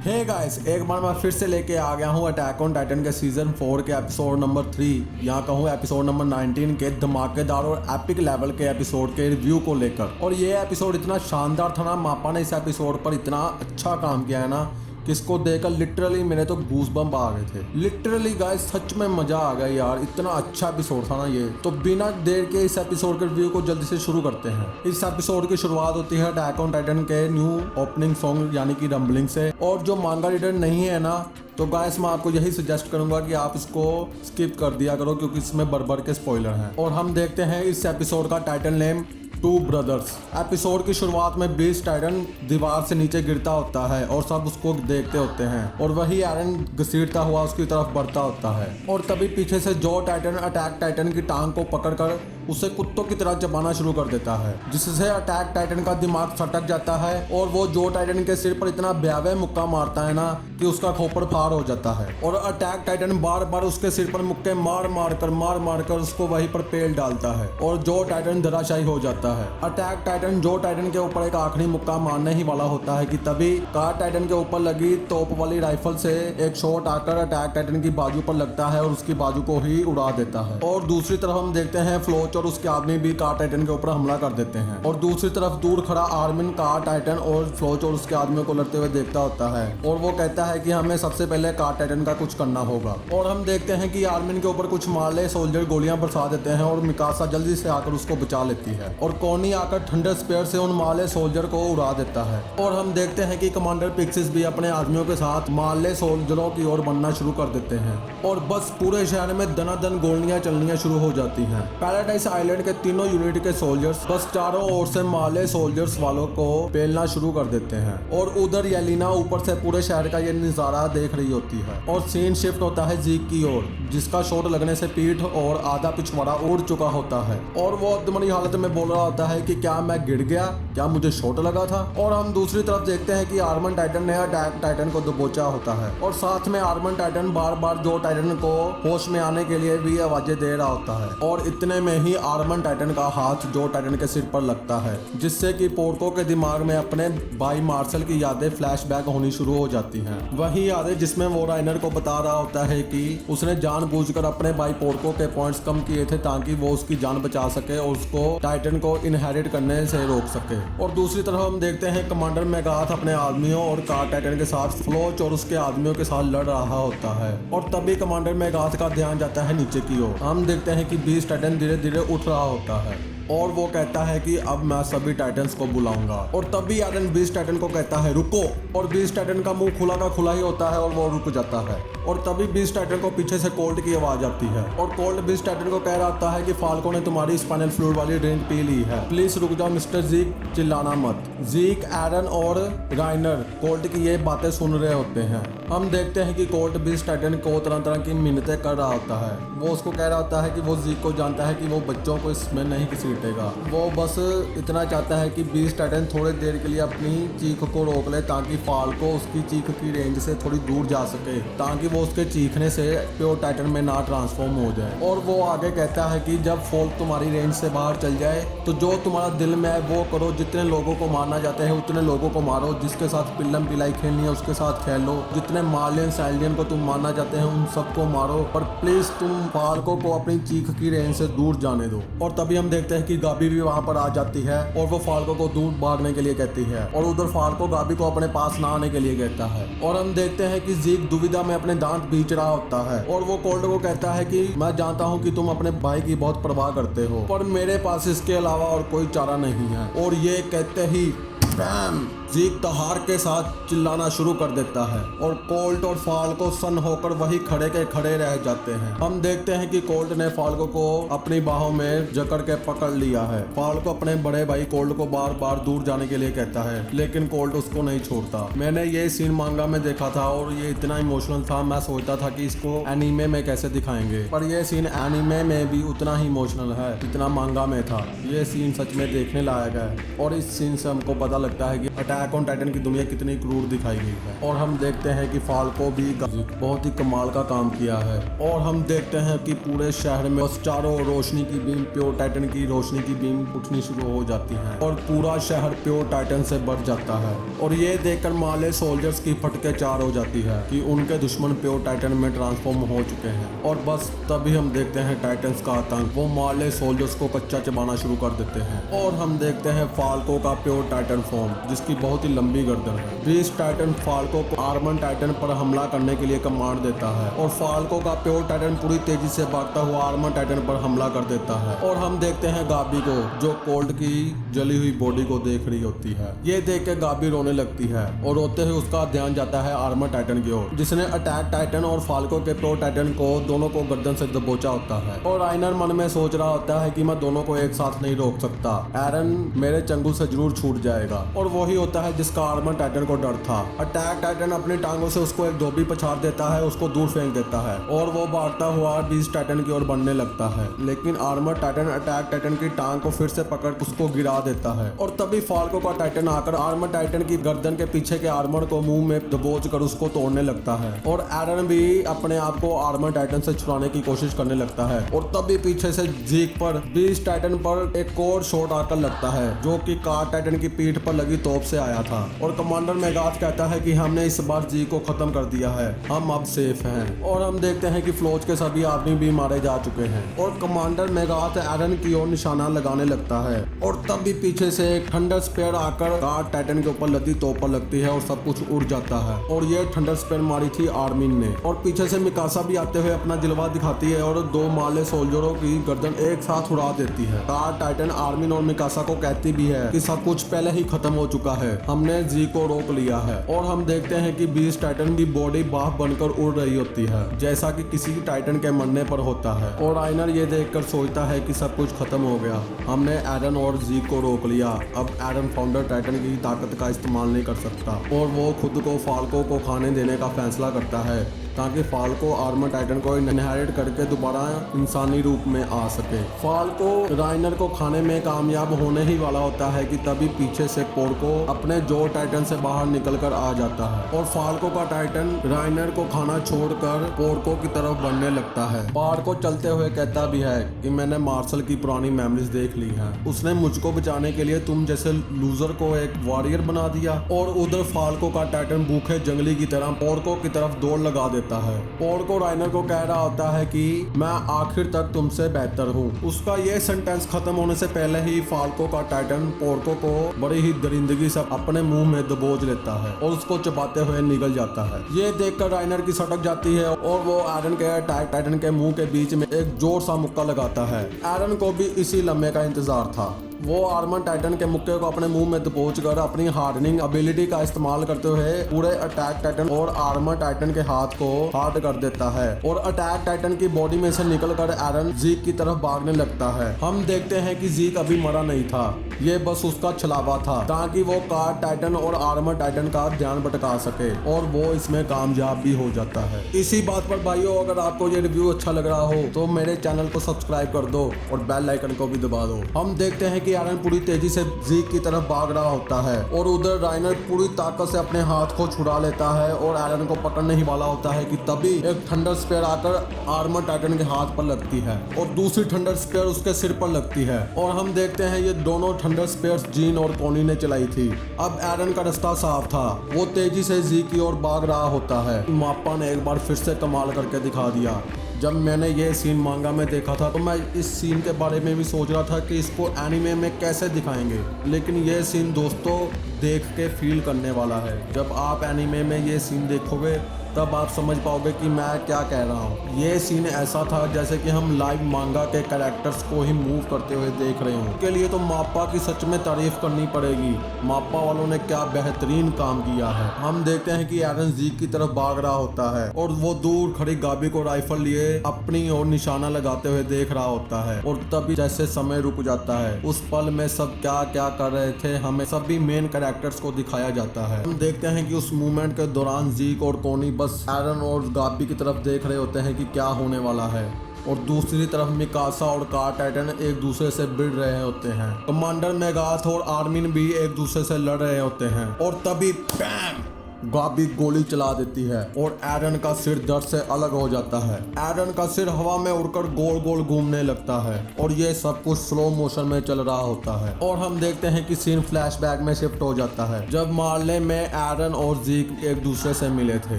Hey guys, एक बार मैं फिर से लेके आ गया हूँ अटैक ऑन टाइटन के सीजन 4 के एपिसोड नंबर 3 यहाँ कहूँ एपिसोड नंबर 19 के धमाकेदार और एपिक लेवल के एपिसोड के रिव्यू को लेकर। और ये एपिसोड इतना शानदार था ना, मापा ने इस एपिसोड पर इतना अच्छा काम किया है ना कि इसको देखकर लिटरली मेरे तो गूज बम्प आ गए थे। लिटरली गाइस सच में मजा आ गया यार, इतना अच्छा एपिसोड था ना ये। तो बिना देर के इस एपिसोड के रिव्यू को जल्दी से शुरू करते हैं। इस एपिसोड की शुरुआत होती है अटैक ऑन टाइटन के न्यू ओपनिंग सॉन्ग यानी कि रंबलिंग से। और जो मांगा रीडर नहीं है ना, तो गाइस मैं आपको यही सजेस्ट करूंगा कि आप इसको स्किप कर दिया करो क्योंकि इसमें बर्बर के स्पॉइलर हैं। और हम देखते हैं इस एपिसोड का title name two brothers. Episode की शुरुआत में बीस्ट टाइटन दीवार से नीचे गिरता होता है और सब उसको देखते होते हैं और वही एरन घसीटता हुआ उसकी तरफ बढ़ता होता है। और तभी पीछे से जो टाइटन अटैक टाइटन की टांग को पकड़कर उसे कुत्तों की तरह चबाना शुरू कर देता है, जिससे अटैक टाइटन का दिमाग सटक जाता है और वो जो टाइटन के सिर पर इतना भयावह मुक्का मारता है ना कि उसका खोपड़ फाड़ हो जाता है। और अटैक टाइटन बार बार उसके सिर पर मुक्के मार मार कर उसको वहीं पर पेल डालता है और जो टाइटन धराशायी हो जाता है। अटैक टाइटन जो टाइटन के ऊपर एक आखिरी मुक्का मारने ही वाला होता है कि तभी कार टाइटन के ऊपर लगी तोप वाली राइफल से एक शॉट आकर अटैक टाइटन की बाजू पर लगता है और उसकी बाजू को ही उड़ा देता है। और दूसरी तरफ हम देखते हैं फ्लोच और उसके आदमी भी कार टाइटन के ऊपर हमला कर देते हैं। और दूसरी तरफ दूर खड़ा आर्मिन कार टाइटन और फ्लोच और उसके आदमी को लड़ते हुए देखता होता है और वो कहता है कि हमें सबसे पहले कार टाइटन का कुछ करना होगा। और हम देखते हैं कि आर्मिन के ऊपर कुछ मारले सोल्जर गोलियां बरसा देते हैं और मिकासा जल्दी से आकर उसको बचा लेती है और कोनी आकर थंडर स्पेयर से उन मारले सोल्जर को उड़ा देता है। और हम देखते हैं कि कमांडर पिक्सिस भी अपने आदमियों के साथ मारले सोल्जरों की ओर बढ़ना शुरू कर देते हैं और बस पूरे शहर में दनादन गोलियां चलनी शुरू हो जाती हैं। पैराडाइज आइलैंड के तीनों यूनिट के सोल्जर्स बस चारों ओर से मारले सोल्जर्स वालों को पेलना शुरू कर देते हैं और उधर येलिना ऊपर से पूरे शहर का ये नजारा देख रही होती है। और सीन शिफ्ट होता है जीक की ओर, जिसका शॉट लगने से पीठ और आधा पिछवाड़ा उड़ चुका होता है और वो अधमरी हालत में बोल रहा होता है कि क्या मैं गिर गया, क्या मुझे शॉट लगा था। और हम दूसरी तरफ देखते हैं कि आर्मन टाइटन ने अटैक टाइटन को दबोचा होता है और साथ में आर्मन टाइटन बार बार जो टाइटन को होश में आने के लिए भी आवाजें दे रहा होता है। और इतने में ही आर्मन टाइटन का हाथ जो टाइटन के सिर पर लगता है, जिससे कि पोर्को के दिमाग में अपने भाई मार्शल की यादें फ्लैशबैक होनी शुरू हो जाती हैं। वही यादें जिसमें वो राइनर को बता रहा होता है कि उसने जानबूझकर अपने भाई पोर्को के पॉइंट्स कम किए थे ताकि वो उसकी जान बचा सके और उसको टाइटन को इनहेरिट करने से रोक सके। और दूसरी तरफ हम देखते हैं कमांडर मेगाथ अपने आदमियों और कार टाइटन के साथ फ्लोच और उसके आदमियों के साथ लड़ रहा होता है और तभी कमांडर मेगाथ का ध्यान जाता है नीचे की ओर। हम देखते हैं कि बीस्ट टाइटन धीरे धीरे उठ रहा होता है और वो कहता है कि अब मैं सभी टाइटन्स को बुलाऊंगा। और तभी एरन बीस्ट टाइटन को कहता है रुको, और बीस्ट टाइटन का मुंह खुला का खुला ही होता है और वो रुक जाता है। और तभी बीस्ट टाइटन को पीछे से कोल्ट की आवाज आती है और कोल्ट बीस्ट टाइटन को कह रहा होता है कि फाल्को ने तुम्हारी स्पाइनल फ्लूइड वाली ड्रिंक पी ली है, प्लीज रुक जाओ मिस्टर जीक, चिल्लाना मत। जीक, एरन और राइनर कोल्ट की ये बातें सुन रहे होते हैं। हम देखते हैं कि कोल्ट बीस्ट टाइटन को तरह तरह की मिन्नतें कर रहा होता है। वो उसको कह रहा होता है कि वो जीक को जानता है कि वो बच्चों को इसमें नहीं घसीटेगा, वो बस इतना चाहता है कि बीस्ट टाइटन थोड़ी देर के लिए अपनी चीख को रोक ले ताकि फाल्को उसकी चीख की रेंज से थोड़ी दूर जा सके, ताकि वो उसके चीखने से प्योर टाइटन में ना ट्रांसफॉर्म हो जाए। और वो आगे कहता है कि जब फोल्क तुम्हारी रेंज से बाहर चल जाए तो जो तुम्हारा दिल में है वो करो, जितने लोगों को मारना चाहते हैं उतने लोगों को मारो, जिसके साथ पिल्लम पिलाई खेलनी है उसके साथ खेलो, जितने मार्लियन साइलियन को तुम मारना चाहते हैं उन सबको मारो, पर प्लीज तुम फाल्को को अपनी चीख की रेंज से दूर जाने दो। और तभी हम देखते हैं कि गाबी भी वहां पर आ जाती है और वो फाल्को को दूर भागने के लिए कहती है और उधर फाल्को गाबी को अपने पास ना आने के लिए कहता है। और हम देखते हैं कि जीक दुविधा में अपने दांत बीच रहा होता है और वो कोल्ट को कहता है कि मैं जानता हूँ कि तुम अपने भाई की बहुत परवाह करते हो, पर मेरे पास इसके अलावा और कोई चारा नहीं है। और ये कहते ही बैम, जीक तहार के साथ चिल्लाना शुरू कर देता है और कोल्ट और फाल्को सन होकर वही खड़े के खड़े रह जाते हैं। हम देखते हैं कि कोल्ट ने फाल्को को अपनी बाहों में जकड़ के पकड़ लिया है। फाल्को अपने बड़े भाई कोल्ट को बार बार दूर जाने के लिए कहता है, लेकिन कोल्ट उसको नहीं छोड़ता। मैंने ये सीन मांगा में देखा था और ये इतना इमोशनल था, मैं सोचता था कि इसको एनीमे में कैसे दिखाएंगे, पर ये सीन एनीमे में भी उतना ही इमोशनल है जितना मांगा में था। ये सीन सच में देखने लायक है और इस सीन से हमको पता लगता है कि अटैक ऑन टाइटन की दुनिया कितनी क्रूर दिखाई गई है। और हम देखते हैं कि फाल्को भी बहुत ही कमाल का काम किया है। और हम देखते हैं कि पूरे शहर में बस चारों रोशनी की बीम, प्योर टाइटन की रोशनी की बीम उठनी शुरू हो जाती है और पूरा शहर प्योर टाइटन से भर जाता है। और ये देखकर माले सोल्जर्स की फटके चार हो जाती है कि उनके दुश्मन प्योर टाइटन में ट्रांसफॉर्म हो चुके हैं। और बस तभी हम देखते हैं टाइटन्स का आतंक, वो माले सोल्जर्स को कच्चा चबाना शुरू कर देते हैं। और हम देखते हैं फाल्को का प्योर टाइटन फॉर्म, जिसकी बहुत ही लंबी गर्दन है। बीस्ट टाइटन फाल्को को आर्मन टाइटन पर हमला करने के लिए कमांड देता है और फाल्को का प्योर टाइटन पूरी तेजी से भागता हुआ आर्मन टाइटन पर हमला कर देता है। और हम देखते हैं गाबी को, जो कोल्ड की जली हुई बॉडी को देख रही होती है। ये देख के गाबी रोने लगती है और रोते हुए उसका ध्यान जाता है आर्मर टाइटन की ओर, जिसने अटैक टाइटन और फाल्को के प्योर टाइटन को दोनों को गर्दन से दबोचा होता है। और राइनर मन में सोच रहा होता है कि मैं दोनों को एक साथ नहीं रोक सकता, एरन मेरे चंगुल से जरूर छूट जाएगा। और वही होता है जिसका आर्मर टाइटन को डर था। अटैक टाइटन अपनी टांगों से उसको एक धोबी पछाड़ देता है, उसको दूर फेंक देता है और वो भागता हुआ बीस्ट टाइटन की ओर बढ़ने लगता है। लेकिन आर्मर टाइटन अटैक टाइटन की टांग को फिर से पकड़ उसको गिरा देता है। और तभी फाल्को का टाइटन आकर आर्मर टाइटन की गर्दन के पीछे के आर्मर को मुंह में दबोच कर उसको तोड़ने लगता है। और एरन भी अपने आप को आर्मर टाइटन से छुड़ाने की कोशिश करने लगता है। और तभी पीछे से जीक पर बीस्ट टाइटन पर एक और शॉट आकर लगता है, जो कि कार टाइटन की पीठ पर लगी तोप से आया था। और कमांडर मेगाथ कहता है कि हमने इस बार जीक को खत्म कर दिया है, हम अब सेफ हैं। और हम देखते हैं कि फ्लोच के सभी आदमी भी मारे जा चुके हैं। और कमांडर मेगाथ एरन की ओर निशाना लगाने लगता है। और तब भी पीछे से एक थंडर स्पेयर आकर कार टाइटन के ऊपर लदी तोप पर लगती है और सब कुछ उड़ जाता है। और ये थंडर स्पेयर मारी थी आर्मिन ने। और पीछे से मिकासा भी आते हुए अपना जलवा दिखाती है और दो माले सोल्जरों की गर्दन एक साथ उड़ा देती है। कार टाइटन आर्मिन और मिकासा को कहती भी है कि सब कुछ पहले ही खत्म हो चुका है, हमने जी को रोक लिया है। और हम देखते हैं कि बीस्ट टाइटन की बॉडी बाफ बनकर उड़ रही होती है, जैसा कि किसी टाइटन के मरने पर होता है। और राइनर ये देखकर सोचता है कि सब कुछ खत्म हो गया, हमने एरन और जी को रोक लिया। अब एरन फाउंडर टाइटन की ताकत का इस्तेमाल नहीं कर सकता और वो खुद को फाल्को को खाने देने का फैसला करता है, ताकि फाल्को आर्मर टाइटन को इनहेरिट करके दोबारा इंसानी रूप में आ सके। फाल्को राइनर को खाने में कामयाब होने ही वाला होता है कि तभी पीछे से पोर्को अपने जो टाइटन से बाहर निकलकर आ जाता है। और फाल्को का टाइटन राइनर को खाना छोड़कर पोर्को की तरफ बढ़ने लगता है। पोर्को चलते हुए कहता भी है कि मैंने मार्शल की पुरानी मेमोरीज देख ली है, उसने मुझको बचाने के लिए तुम जैसे लूजर को एक वॉरियर बना दिया। और उधर फाल्को का टाइटन भूखे जंगली की तरह पोर्को की तरफ दौड़ लगा देता है। पोर्को राइनर को कह रहा होता है कि मैं आखिर तक तुमसे बेहतर हूँ। उसका ये सेंटेंस खत्म होने से पहले ही फाल्को का टाइटन पोर्को को बड़ी ही दरिंदगी से अपने मुंह में दबोच लेता है और उसको चबाते हुए निकल जाता है। ये देखकर राइनर की सटक जाती है और वो एरन के अटैक टाइटन के मुंह के बीच में एक जोर सा मुक्का लगाता है। एरन को भी इसी लम्हे का इंतजार था। वो आर्मर टाइटन के मुक्के को अपने मुंह में दबोच कर अपनी हार्डनिंग एबिलिटी का इस्तेमाल करते हुए पूरे अटैक टाइटन और आर्मर टाइटन के हाथ को हार्ड कर देता है। और अटैक टाइटन की बॉडी में से निकलकर एरन जीक की तरफ भागने लगता है। हम देखते हैं कि जीक अभी मरा नहीं था, ये बस उसका छलावा था ताकि वो कार टाइटन और आर्मर टाइटन का ध्यान भटका सके, और वो इसमें कामयाब भी हो जाता है। इसी बात पर भाइयों, अगर आपको ये रिव्यू अच्छा लग रहा हो तो मेरे चैनल को सब्सक्राइब कर दो और बेल आइकन को भी दबा दो। हम देखते हैं कि एरन पूरी तेजी से जीक की तरफ भाग रहा होता है और उधर राइनर पूरी ताकत से अपने हाथ को छुड़ा लेता है और एरन को पकड़ने ही वाला होता है कि तभी एक थंडर स्पेयर आकर आर्मर टाइटन के हाथ पर लगती है और दूसरी थंडर स्पेयर उसके सिर पर लगती है। और हम देखते हैं ये दोनों थंडर स्पेयर्स जीन और कोनी ने चलाई थी। अब एरन का रास्ता साफ था, वो तेजी से जीक की ओर भाग रहा होता है। माप्पा ने एक बार फिर से कमाल करके दिखा दिया। जब मैंने ये सीन मांगा में देखा था तो मैं इस सीन के बारे में भी सोच रहा था कि इसको एनिमे में कैसे दिखाएंगे, लेकिन ये सीन दोस्तों देख के फील करने वाला है। जब आप एनिमे में ये सीन देखोगे तब आप समझ पाओगे कि मैं क्या कह रहा हूँ। ये सीन ऐसा था जैसे कि हम लाइव मांगा के कैरेक्टर्स को ही मूव करते हुए देख रहे हो। के लिए तो माप्पा की सच में तारीफ करनी पड़ेगी। माप्पा वालों ने क्या बेहतरीन काम किया है। हम देखते हैं कि एरन जीक की तरफ भाग रहा होता है और वो दूर खड़ी गाबी को राइफल लिए अपनी ओर निशाना लगाते हुए देख रहा होता है। और तभी जैसे समय रुक जाता है, उस पल में सब क्या क्या कर रहे थे हमें सभी मेन कैरेक्टर्स को दिखाया जाता है। हम देखते हैं कि उस मूवमेंट के दौरान जीक और कोनी बस एरन और गाबी की तरफ देख रहे होते हैं कि क्या होने वाला है। और दूसरी तरफ मिकासा और कार टाइटन एक दूसरे से भिड़ रहे होते हैं। कमांडर मेगाथ और आर्मिन भी एक दूसरे से लड़ रहे होते हैं और तभी बैम गाबी गोली चला देती है और एरन का सिर दर्द से अलग हो जाता है। एरन का सिर हवा में उड़कर गोल गोल घूमने लगता है और ये सब कुछ स्लो मोशन में चल रहा होता है और हम देखते हैं कि सीन फ्लैशबैक में शिफ्ट हो जाता है जब मार्ले में एरन और जीक एक दूसरे से मिले थे।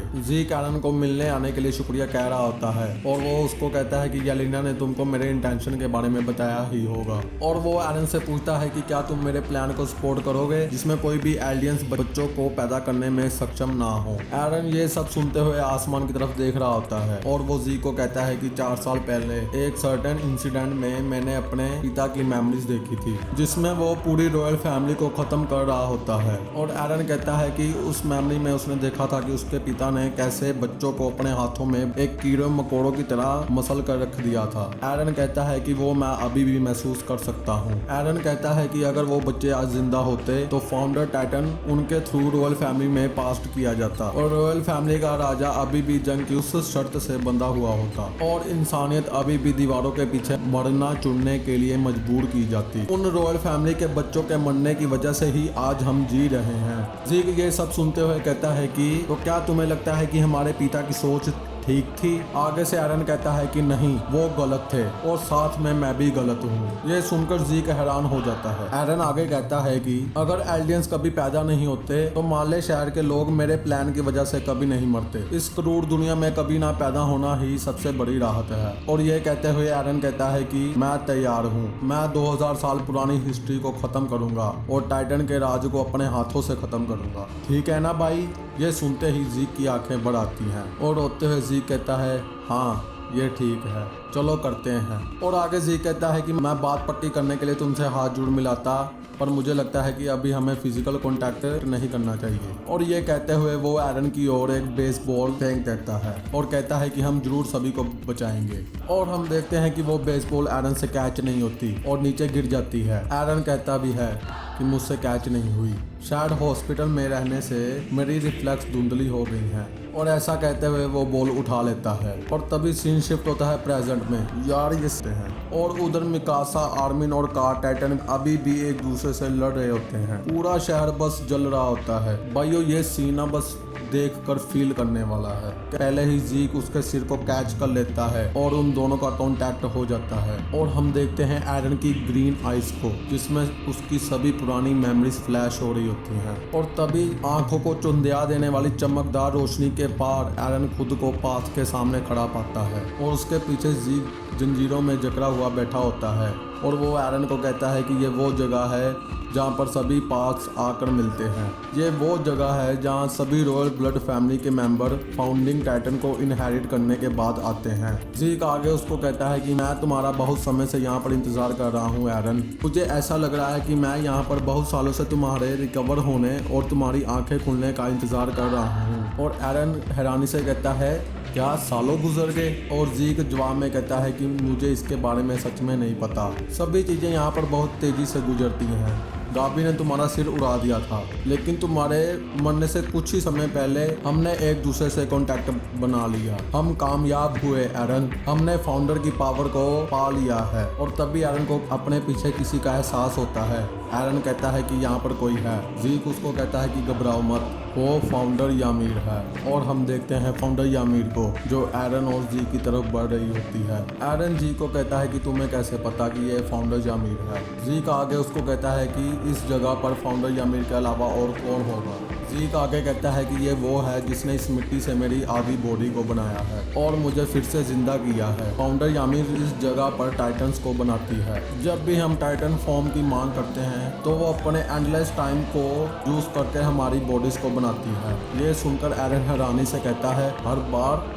जीक एरन को मिलने आने के लिए शुक्रिया कह रहा होता है और वो उसको कहता है कि येलेना ने तुमको मेरे इंटेंशन के बारे में बताया ही होगा और वो एरन से पूछता है कि क्या तुम मेरे प्लान को सपोर्ट करोगे जिसमें कोई भी एलियंस बच्चों को पैदा करने में सक्षम ना हो। एरन ये सब सुनते हुए आसमान की तरफ देख रहा होता है और वो जी को कहता है कि 4 साल पहले एक सर्टेन इंसिडेंट में मैंने अपने पिता की मेमोरीज देखी थी जिसमें वो पूरी रॉयल फैमिली को खत्म कर रहा होता है और एरन कहता है कि उस मेमोरी में उसने देखा था कि उसके पिता ने कैसे बच्चों को अपने हाथों में एक कीड़े मकोड़ों की तरह मसल कर रख दिया था। एरन कहता है कि वो मैं अभी भी महसूस कर सकता हूँ। एरन कहता है कि अगर वो बच्चे आज जिंदा होते तो फाउंडर टाइटन उनके थ्रू रॉयल फैमिली में पास्ट किया जाता और रॉयल फैमिली का राजा अभी भी जंग की उस शर्त से बंधा हुआ होता और इंसानियत अभी भी दीवारों के पीछे मरना चुनने के लिए मजबूर की जाती। उन रॉयल फैमिली के बच्चों के मरने की वजह से ही आज हम जी रहे हैं। जीक ये सब सुनते हुए कहता है कि तो क्या तुम्हें लगता है कि हमारे पिता की सोच ठीक थी? आगे से एरन कहता है कि नहीं, वो गलत थे और साथ में मैं भी गलत हूँ। ये सुनकर जीक हैरान हो जाता है। एरन आगे कहता है कि अगर एलियंस कभी पैदा नहीं होते तो माले शहर के लोग मेरे प्लान की वजह से कभी नहीं मरते। इस क्रूर दुनिया में कभी ना पैदा होना ही सबसे बड़ी राहत है। और ये कहते हुए एरन कहता है कि मैं तैयार हूँ, मैं 2000 साल पुरानी हिस्ट्री को खत्म करूंगा और टाइटन के राज को अपने हाथों से खत्म करूंगा। ठीक है ना भाई? ये सुनते ही जीक की आंखें बढ़ आती हैं और रोते हुए जीक कहता है हाँ ये ठीक है, चलो करते हैं। और आगे जीक कहता है कि मैं बात पक्की करने के लिए तुमसे हाथ जोड़ मिलाता पर मुझे लगता है कि अभी हमें फिजिकल कांटेक्ट नहीं करना चाहिए। और ये कहते हुए वो एरन की ओर एक बेसबॉल फेंक देता है और कहता है कि हम जरूर सभी को बचाएंगे। और हम देखते हैं कि वो बेसबॉल एरन से कैच नहीं होती और नीचे गिर जाती है। एरन कहता भी है कि मुझसे कैच नहीं हुई, शायद हॉस्पिटल में रहने से मेरी रिफ्लेक्स धुंधली हो गई है। और ऐसा कहते हुए वो बॉल उठा लेता है और तभी सीन शिफ्ट होता है प्रेजेंट में। यार ये हैं और उधर मिकासा, आर्मिन और कार टाइटन अभी भी एक दूसरे से लड़ रहे होते हैं। पूरा शहर बस जल रहा होता है। भाइयों ये सीना बस देखकर फील करने वाला है। पहले ही जीक उसके सिर को कैच कर लेता है और उन दोनों का कांटेक्ट हो जाता है और हम देखते हैं एरन की ग्रीन आइज को जिसमें उसकी सभी पुरानी मेमोरीज फ्लैश हो रही होती हैं। और तभी आंखों को चुंधिया देने वाली चमकदार रोशनी के पार एरन खुद को पाथ के सामने खड़ा पाता है और उसके पीछे जीक जंजीरों में जकड़ा हुआ बैठा होता है और वो एरन को कहता है कि ये वो जगह है जहाँ पर सभी पाथ्स आकर मिलते हैं। ये वो जगह है जहाँ सभी रॉयल ब्लड फैमिली के मेंबर फाउंडिंग टाइटन को इनहेरिट करने के बाद आते हैं। जीक आगे उसको कहता है कि मैं तुम्हारा बहुत समय से यहाँ पर इंतजार कर रहा हूँ एरन। मुझे ऐसा लग रहा है कि मैं यहाँ पर बहुत सालों से तुम्हारे रिकवर होने और तुम्हारी आंखें खुलने का इंतजार कर रहा हूँ। और एरन हैरानी से कहता है क्या सालों गुजर गए? और जीक जवाब में कहता है कि मुझे इसके बारे में सच में नहीं पता। सभी चीजें यहाँ पर बहुत तेजी से गुजरती हैं। गाबी ने तुम्हारा सिर उड़ा दिया था लेकिन तुम्हारे मरने से कुछ ही समय पहले हमने एक दूसरे से कांटेक्ट बना लिया। हम कामयाब हुए एरन, हमने फाउंडर की पावर को पा लिया है। और तभी एरन को अपने पीछे किसी का एहसास होता है। एरन कहता है कि यहाँ पर कोई है। जीक उसको कहता है कि घबराओ मत, वो फाउंडर यामीर है। और हम देखते हैं फाउंडर यामीर को जो एरन और जी की तरफ बढ़ रही होती है। एरन जी को कहता है कि तुम्हें कैसे पता कि ये फाउंडर यामीर है? जीक आगे उसको कहता है कि इस जगह पर फाउंडर यामीर के अलावा और कौन होगा? जीक आगे कहता है कि ये वो है जिसने इस मिट्टी से मेरी आधी बॉडी को बनाया है और मुझे फिर से जिंदा किया है। फाउंडर यामीर इस जगह पर टाइटन्स को बनाती है। जब भी हम टाइटन फॉर्म की मांग करते हैं तो वो अपने एंडलेस टाइम को यूज करके हमारी बॉडीज को बनाती है। ये सुनकर एरन हैरानी से कहता है हर बार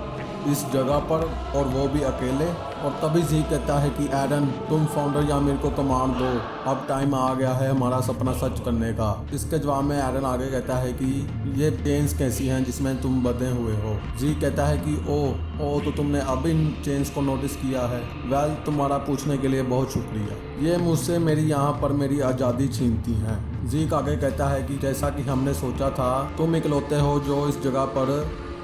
इस जगह पर और वो भी अकेले। और तभी जी कहता है कि एरन तुम फाउंडर यामीर को कमांड दो, अब टाइम आ गया है हमारा सपना सच करने का। इसके जवाब में एरन आगे कहता है कि ये चेन्स कैसी हैं जिसमें तुम बंधे हुए हो? जी कहता है कि ओ तो तुमने अब इन चेन्स को नोटिस किया है। वेल तुम्हारा पूछने के लिए बहुत शुक्रिया। ये मुझसे मेरी यहाँ पर मेरी आज़ादी छीनती हैं। जी आगे कहता है कि जैसा कि हमने सोचा था तुम इकलौते हो जो इस जगह पर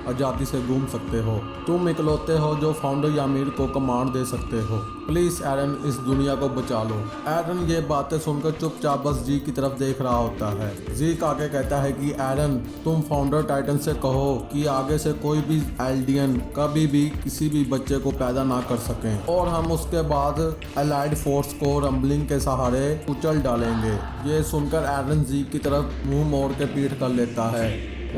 आज़ादी से घूम सकते हो। तुम इकलौते हो जो फाउंडर यामीर को कमांड दे सकते हो। प्लीज एरन, इस दुनिया को बचा लो। एरन ये बातें सुनकर चुपचाप बस जी की तरफ देख रहा होता है। जीक आगे कहता है कि एरन, तुम फाउंडर टाइटन से कहो कि आगे से कोई भी एल्डियन कभी भी किसी भी बच्चे को पैदा ना कर सकें और हम उसके बाद एलाइड फोर्स को रंबलिंग के सहारे कुचल डालेंगे। ये सुनकर एरन जीक की तरफ मुंह मोड़ के पीठ कर लेता है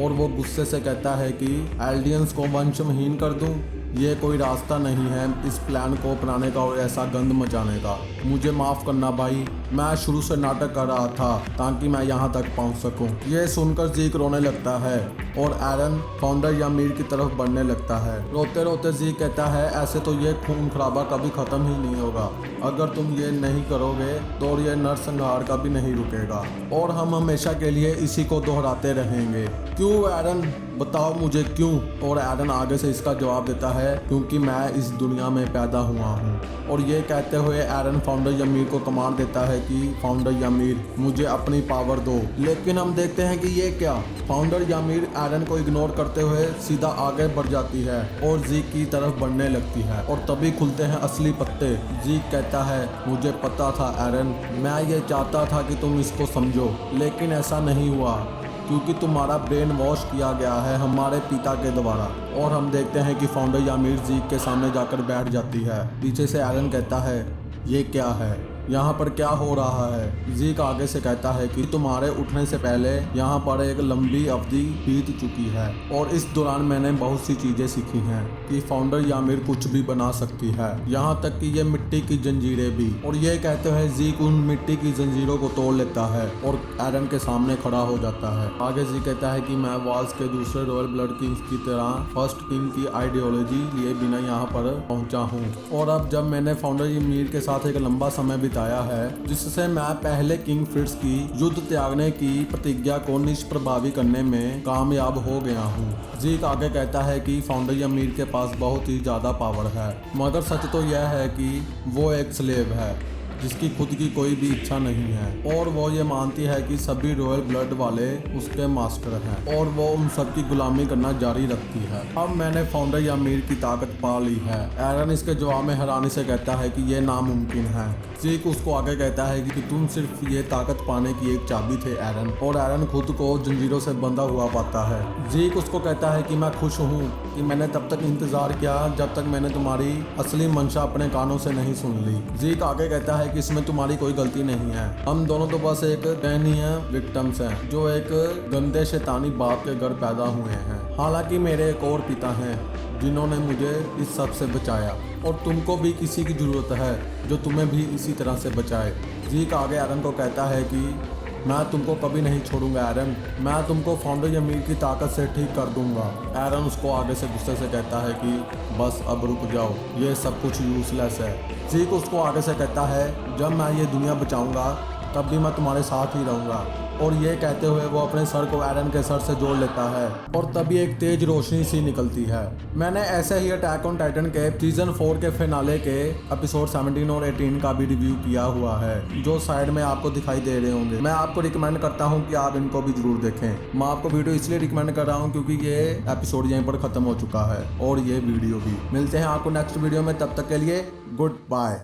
और वो गुस्से से कहता है कि एल्डियंस को वंशहीन कर दूं। ये कोई रास्ता नहीं है इस प्लान को अपनाने का और ऐसा गंद मचाने का। मुझे माफ़ करना भाई, मैं शुरू से नाटक कर रहा था ताकि मैं यहाँ तक पहुँच सकूँ। ये सुनकर जीक रोने लगता है और एरन फाउंडर यामीर की तरफ बढ़ने लगता है। रोते रोते जीक कहता है, ऐसे तो ये खून खराबा कभी ख़त्म ही नहीं होगा। अगर तुम ये नहीं करोगे तो ये नरसंहार कभी नहीं रुकेगा और हम हमेशा के लिए इसी को दोहराते रहेंगे। क्यों एरन, बताओ मुझे क्यों? और एरन आगे से इसका जवाब देता है, क्योंकि मैं इस दुनिया में पैदा हुआ हूँ। और ये कहते हुए एरन फाउंडर यामीर को कमांड देता है कि फाउंडर यामीर, मुझे अपनी पावर दो। लेकिन हम देखते हैं कि ये क्या, फाउंडर यामीर एरन को इग्नोर करते हुए सीधा आगे बढ़ जाती है और जीक की तरफ बढ़ने लगती है और तभी खुलते हैं असली पत्ते। जीक कहता है, मुझे पता था एरन, मैं ये चाहता था कि तुम इसको समझो, लेकिन ऐसा नहीं हुआ क्योंकि तुम्हारा ब्रेन वॉश किया गया है हमारे पिता के द्वारा। और हम देखते हैं कि फाउंडर यामीर जीक के सामने जाकर बैठ जाती है। पीछे से एरन कहता है, ये क्या है, यहाँ पर क्या हो रहा है? जीक आगे से कहता है कि तुम्हारे उठने से पहले यहाँ पर एक लंबी अवधि बीत चुकी है और इस दौरान मैंने बहुत सी चीजें सीखी हैं कि फाउंडर यामीर कुछ भी बना सकती है, यहाँ तक कि ये मिट्टी की जंजीरें भी। और ये कहते हुए जीक उन मिट्टी की जंजीरों को तोड़ लेता है और एरन के सामने खड़ा हो जाता है। आगे जीक कहता है कि मैं वाल्स के दूसरे रॉयल ब्लड किंग्स की तरह फर्स्ट किंग की आइडियोलॉजी लिए बिना यहाँ पर पहुँचा हूँ और अब जब मैंने फाउंडर यामीर के साथ एक लंबा समय बिताया है जिससे मैं पहले किंग फ्रिट्स की युद्ध त्यागने की प्रतिज्ञा को निष्प्रभावी करने में कामयाब हो गया हूँ। जीक आगे कहता है कि फाउंडर यामीर के पास बहुत ही ज्यादा पावर है, मगर सच तो यह है कि वो एक स्लेव है जिसकी खुद की कोई भी इच्छा नहीं है और वो ये मानती है कि सभी रॉयल ब्लड वाले उसके मास्टर हैं और वो उन सब की गुलामी करना जारी रखती है। अब मैंने फाउंडर यामीर की ताकत पा ली है। एरन इसके जवाब में हैरानी से कहता है कि ये नामुमकिन है। जीक उसको आगे कहता है कि तुम सिर्फ ये ताकत पाने की एक चाबी थे एरन, और एरन खुद को जंजीरों से बंधा हुआ पाता है। जीक उसको कहता है कि मैं खुश हूँ कि मैंने तब तक इंतजार किया जब तक मैंने तुम्हारी असली मंशा अपने कानों से नहीं सुन ली। जीक आगे कहता है कि इसमें तुम्हारी कोई गलती नहीं है, हम दोनों तो बस एक दयनीय विक्टिम्स हैं जो एक गंदे शैतानी बाप के घर पैदा हुए हैं। हालांकि मेरे एक और पिता हैं जिन्होंने मुझे इस सब से बचाया और तुमको भी किसी की ज़रूरत है जो तुम्हें भी इसी तरह से बचाए। जीक आगे एरन को कहता है कि मैं तुमको कभी नहीं छोड़ूंगा एरन, मैं तुमको फाउंडर यामीर की ताकत से ठीक कर दूंगा। एरन उसको आगे से गुस्से से कहता है कि बस अब रुक जाओ, ये सब कुछ यूजलेस है। जीक उसको आगे से कहता है, जब मैं ये दुनिया बचाऊंगा तब भी मैं तुम्हारे साथ ही रहूंगा। और ये कहते हुए वो अपने सर को एरन के सर से जोड़ लेता है और तभी एक तेज रोशनी सी निकलती है। मैंने ऐसे ही अटैक ऑन टाइटन के सीजन 4 के फिनाले के एपिसोड 17 और 18 का भी रिव्यू किया हुआ है जो साइड में आपको दिखाई दे रहे होंगे। मैं आपको रिकमेंड करता हूँ कि आप इनको भी जरूर देखें। मैं आपको वीडियो इसलिए रिकमेंड कर रहा हूँ क्योंकि ये एपिसोड यहीं पर खत्म हो चुका है और ये वीडियो भी। मिलते हैं आपको नेक्स्ट वीडियो में, तब तक के लिए गुड बाय।